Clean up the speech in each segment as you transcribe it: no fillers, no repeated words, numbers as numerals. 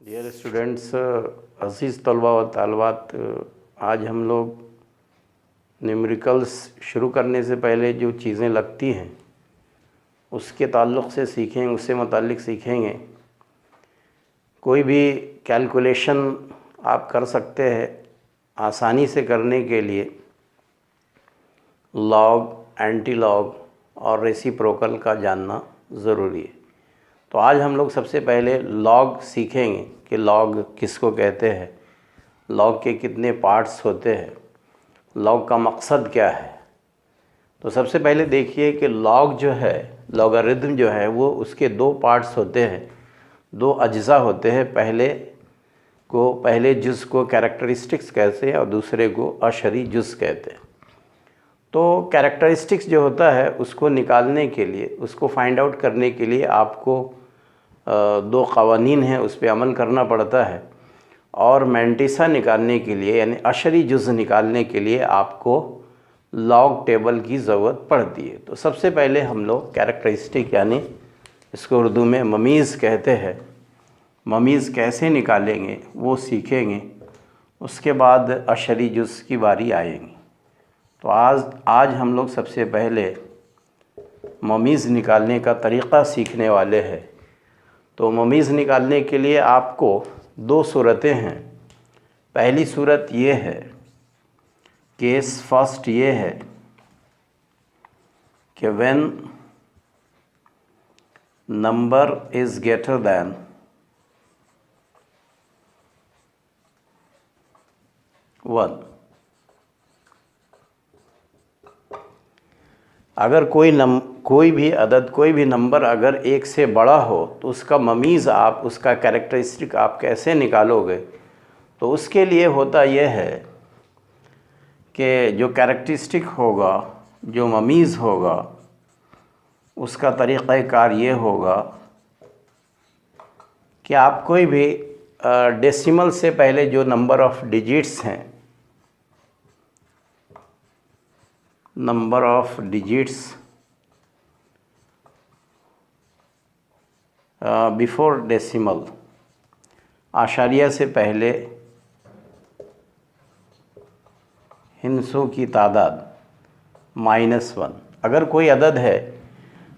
Dear students, अज़ीज़ तलबा व तालबात, आज हम लोग न्यूमेरिकल्स शुरू करने से पहले जो चीज़ें लगती हैं उसके ताल्लुक़ से सीखेंगे, उससे मुताल्लिक़ सीखेंगे। कोई भी कैलकुलेशन आप कर सकते हैं आसानी से करने के लिए लॉग, एंटी लॉग और रेसिप्रोकल का जानना ज़रूरी है। तो आज हम लोग सबसे पहले लॉग सीखेंगे कि लॉग किसको कहते हैं, लॉग के कितने पार्ट्स होते हैं, लॉग का मकसद क्या है। तो सबसे पहले देखिए कि लॉग जो है, लॉगरिथम जो है, वो उसके दो पार्ट्स होते हैं, दो अज्जा होते हैं। पहले जुज़ को कैरेक्टरिस्टिक्स कहते हैं और दूसरे को अशरी जुज़ कहते हैं। तो कैरेक्टरिस्टिक्स जो होता है उसको निकालने के लिए, उसको फाइंड आउट करने के लिए आपको दो क़वानीन हैं उस पर अमल करना पड़ता है, और मैंटिसा निकालने के लिए यानी अशरी जुज़ निकालने के लिए आपको लॉग टेबल की ज़रूरत पड़ती है। तो सबसे पहले हम लोग कैरेक्टरिस्टिक यानी इसको उर्दू में ममीज़ कहते हैं, ममीज़ कैसे निकालेंगे वो सीखेंगे। उसके बाद अशरी जुज़ की बारी आएगी। तो आज हम लोग सबसे पहले ममीज़ निकालने का तरीक़ा सीखने वाले हैं। तो ममीज़ निकालने के लिए आपको दो सूरतें हैं। पहली सूरत ये है, केस फर्स्ट ये है कि when number is greater than one. अगर कोई भी अदद, कोई भी नंबर अगर एक से बड़ा हो तो उसका ममीज़ आप, उसका कैरेक्टरिस्टिक आप कैसे निकालोगे। तो उसके लिए होता यह है कि जो कैरेक्टरिस्टिक होगा, जो ममीज़ होगा, उसका तरीक़ाकार ये होगा कि आप कोई भी डेसिमल से पहले जो नंबर ऑफ़ डिजिट्स हैं, number of digits before decimal, आशारिया से पहले हिंसों की तादाद -1। अगर कोई अदद है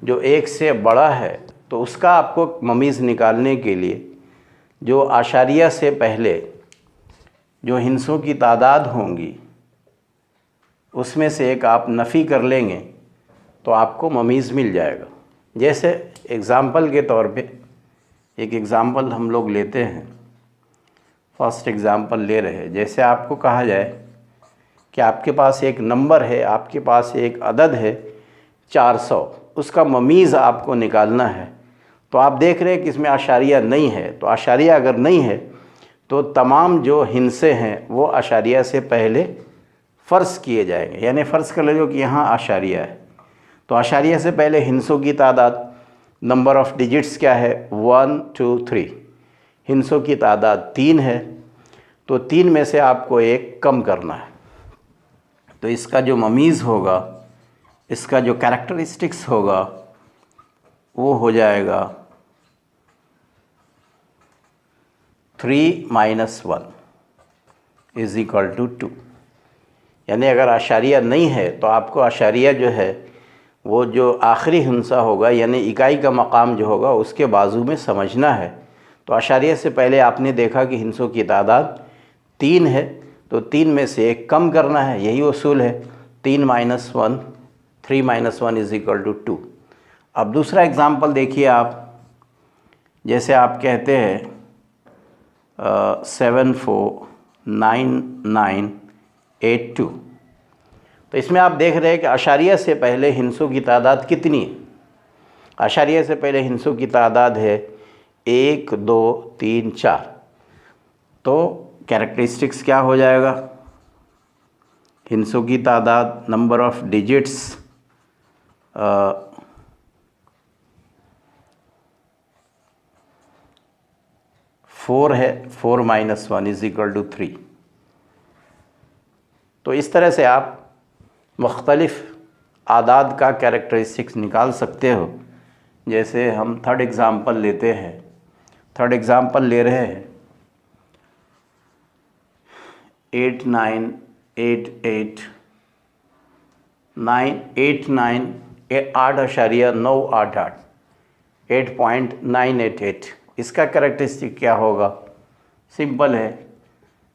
जो एक से बड़ा है तो उसका आपको ममीज़ निकालने के लिए जो आशारिया से पहले जो हिंसों की तादाद होंगी उसमें से एक आप नफ़ी कर लेंगे तो आपको ममीज़ मिल जाएगा। जैसे एग्ज़ाम्पल के तौर पे एक एग्ज़ाम्पल हम लोग लेते हैं, फर्स्ट एग्ज़ाम्पल ले रहे हैं। जैसे आपको कहा जाए कि आपके पास एक नंबर है, आपके पास एक अदद है 400, उसका ममीज़ आपको निकालना है। तो आप देख रहे हैं कि इसमें आशारिया नहीं है। तो आशारिया अगर नहीं है तो तमाम जो हिंसे हैं वो आशारिया से पहले फ़र्ज़ किए जाएंगे। यानी फ़र्ज़ कर लो कि यहाँ आशारिया है, तो आशारिया से पहले हिंसों की तादाद, नंबर ऑफ़ डिजिट्स क्या है 1 2 3, हिंसों की तादाद 3 है। तो 3 में से आपको एक कम करना है। तो इसका जो ममीज़ होगा, इसका जो कैरेक्टरिस्टिक्स होगा वो हो जाएगा 3 - 1 = 2। यानी अगर आशारिया नहीं है तो आपको आशारिया जो है वो जो आखिरी हिंसा होगा यानी इकाई का मकाम जो होगा उसके बाजू में समझना है। तो आशारिया से पहले आपने देखा कि हिंसों की तादाद 3 है, तो 3 में से एक कम करना है, यही उसूल है। 3 - 1, 3 - 1 = 2। अब दूसरा एग्ज़ाम्पल देखिए आप। जैसे आप कहते हैं 749982, तो इसमें आप देख रहे हैं कि आशारिया से पहले हिंसों की तादाद कितनी है। आशारिया से पहले हिंसों की तादाद है 1 2 3 4। तो कैरेक्टरिस्टिक्स क्या हो जाएगा, हिंसों की तादाद, नंबर ऑफ़ डिजिट्स 4 है, 4 - 1 = 3। तो इस तरह से आप मुख्तलिफ़ आदाद का कैरेक्टरिस्टिक्स निकाल सकते हो। जैसे हम थर्ड एग्ज़ाम्पल लेते हैं। थर्ड एग्जाम्पल ले रहे हैं 8.988 8.988। इसका कैरेक्टरिस्टिक क्या होगा? सिंपल है,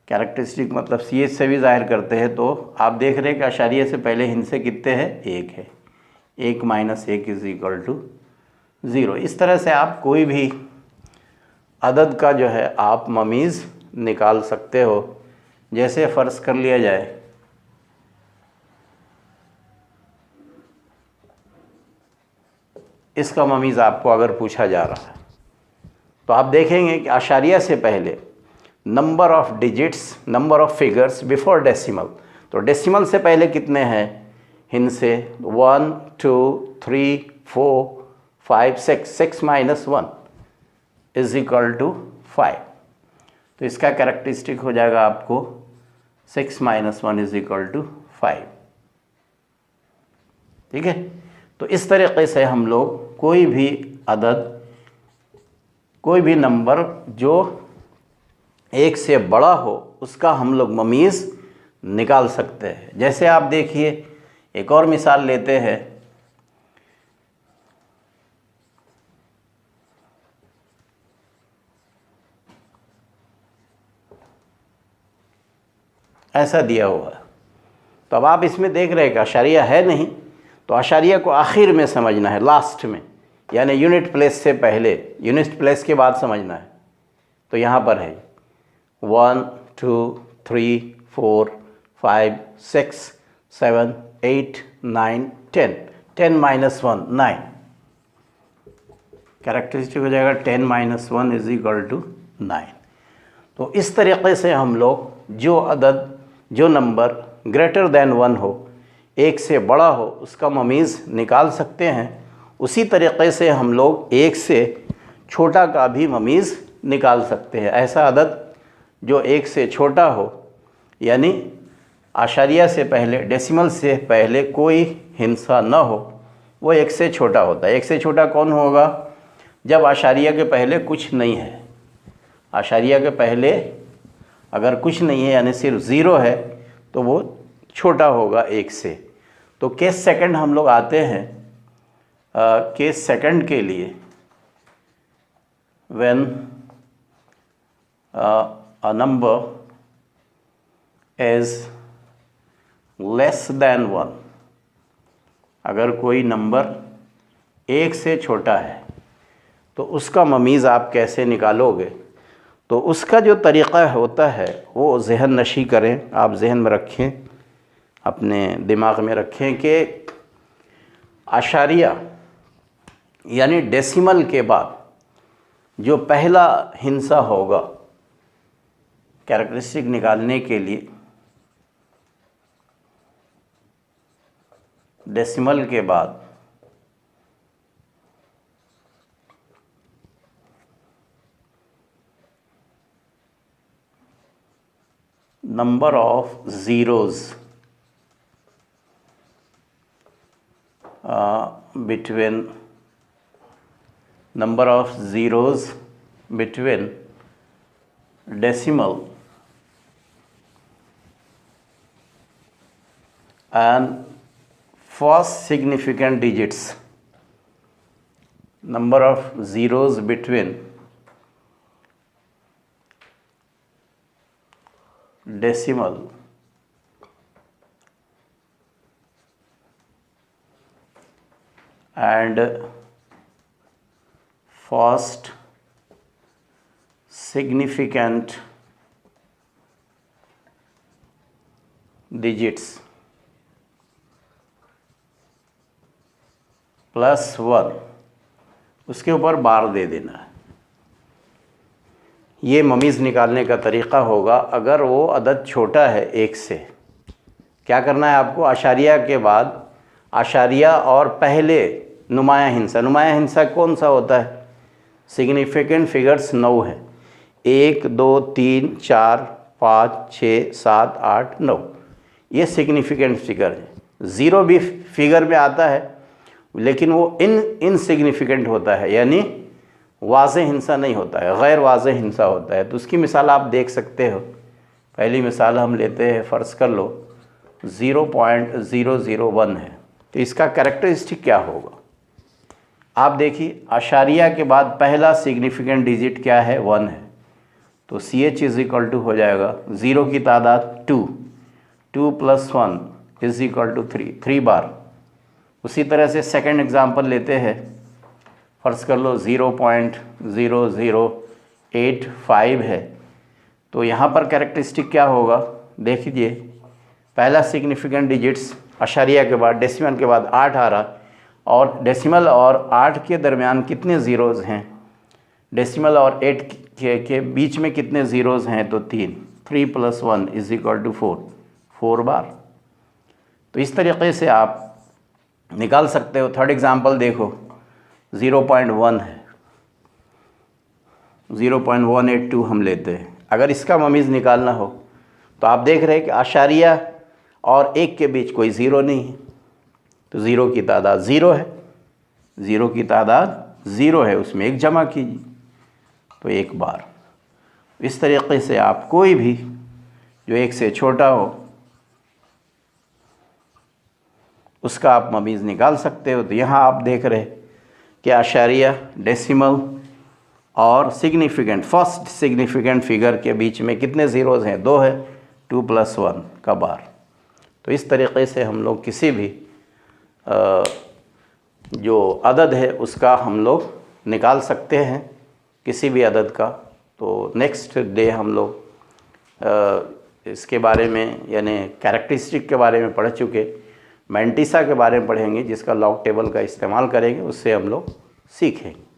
कैरेक्टरिस्टिक मतलब सी एच से भी ज़ाहिर करते हैं। तो आप देख रहे हैं कि अशारिया से पहले हिंसे कितने हैं? 1 है। 1 - 1 = 0। इस तरह से आप कोई भी अदद का जो है आप ममीज़ निकाल सकते हो। जैसे फ़र्ज़ कर लिया जाए इसका ममीज़ आपको अगर पूछा जा रहा है तो आप देखेंगे कि अशारिया से पहले number of digits, number of figures before decimal. तो डेसिमल से पहले कितने हैं हिंसे? 1 2 3 4 5 6। 6 - 1 = 5। तो इसका कैरेक्टरिस्टिक हो जाएगा आपको 6 - 1 = 5। ठीक है। तो इस तरीके से हम लोग कोई भी अदद, कोई भी नंबर जो 1 से बड़ा हो उसका हम लोग ममीज़ निकाल सकते हैं। जैसे आप देखिए एक और मिसाल लेते हैं। ऐसा दिया हुआ है। तो अब आप इसमें देख रहे हैं कि अशारिया है नहीं, तो अशारिया को आखिर में समझना है, लास्ट में, यानी यूनिट प्लेस से पहले, यूनिट प्लेस के बाद समझना है। तो यहाँ पर है 1 2 3 4 5 6 7 8 9 10। 10 - 1 9। कैरेक्टरिस्टिक हो जाएगा 10 - 1 = 9। तो इस तरीके से हम लोग जो अदद, जो नंबर ग्रेटर देन 1 हो, 1 से बड़ा हो, उसका ममीज़ निकाल सकते हैं। उसी तरीके से हम लोग 1 से छोटा का भी ममीज़ निकाल सकते हैं। ऐसा अदद जो 1 से छोटा हो, यानी आशारिया से पहले, डेसिमल से पहले कोई हिंसा न हो, वो 1 से छोटा होता है। 1 से छोटा कौन होगा? जब आशारिया के पहले कुछ नहीं है। आशारिया के पहले अगर कुछ नहीं है यानी सिर्फ 0 है तो वो छोटा होगा 1 से। तो केस सेकंड हम लोग आते हैं। केस सेकंड के लिए when a number is less than 1, अगर कोई नंबर 1 से छोटा है तो उसका ममीज़ आप कैसे निकालोगे? तो उसका जो तरीक़ा होता है वो ज़हन नशी करें, आप जहन में रखें, अपने दिमाग में रखें कि आशारिया यानी डेसिमल के बाद जो पहला हिंसा होगा कैरेक्टरिस्टिक निकालने के लिए, डेसिमल के बाद number of zeros between decimal and first significant digits, number of zeros between decimal and first significant digits +1, उसके ऊपर बार दे देना है। ये ममीज़ निकालने का तरीक़ा होगा। अगर वो अदद छोटा है 1 से, क्या करना है आपको? आशारिया के बाद, आशारिया और पहले नुमाया हिंसा। नुमाया हिंसा कौन सा होता है? सिग्निफिकेंट फिगर्स 9 है। 1 2 3 4 5 6 7 8 9, ये सिग्निफिकेंट फिगर है। 0 भी फिगर में आता है लेकिन वो इनसिग्निफिकेंट होता है, यानी वाज़ेह हिंसा नहीं होता है, गैर वाज़ेह हिंसा होता है। तो उसकी मिसाल आप देख सकते हो। पहली मिसाल हम लेते हैं, फ़र्ज़ कर लो 0.001 है, तो इसका कैरेक्टरिस्टिक क्या होगा? आप देखिए, आशारिया के बाद पहला सिग्निफिकेंट डिजिट क्या है? 1 है। तो CH इज़ इक्वल टू हो जाएगा 0 की तादाद 2, 2 + 1 इज़ इक्वल टू 3, 3 बार। उसी तरह से सेकंड एग्जांपल लेते हैं, फ़र्ज़ कर लो 0.0085 है। तो यहाँ पर कैरेक्टरिस्टिक क्या होगा? देखिए, पहला सिग्निफिकेंट डिजिट्स आशारिया के बाद, डेसिमल के बाद 8 आ रहा, और डेसिमल और 8 के दरमियान कितने ज़ीरोज़ हैं? डेसिमल और 8 के बीच में कितने ज़ीरोज़ हैं? तो 3, 3 + 1 इज़ इक्वल टू 4, 4 बार। तो इस तरीक़े से आप निकाल सकते हो। थर्ड एग्जांपल देखो, 0.1 है, 0.182 हम लेते हैं। अगर इसका ममीज़ निकालना हो तो आप देख रहे हैं कि आशारिया और 1 के बीच कोई ज़ीरो नहीं है, तो ज़ीरो की तादाद ज़ीरो है, ज़ीरो की तादाद ज़ीरो है, उसमें 1 जमा कीजिए, तो 1 बार। इस तरीक़े से आप कोई भी जो 1 से छोटा हो उसका आप ममीज़ निकाल सकते हो। तो यहाँ आप देख रहे कि आशारिया, डेसिमल और सिग्निफिकेंट, फर्स्ट सिग्निफिकेंट फिगर के बीच में कितने ज़ीरोज़ हैं? 2 है, 2 + 1 का बार। तो इस तरीक़े से हम लोग किसी भी जो अदद है उसका हम लोग निकाल सकते हैं, किसी भी अदद का। तो नेक्स्ट डे हम लोग इसके बारे में, यानी कैरेक्टरिस्टिक के बारे में पढ़ चुके। मैंटिसा के बारे में पढ़ेंगे, जिसका लॉग टेबल का इस्तेमाल करेंगे, उससे हम लोग सीखेंगे।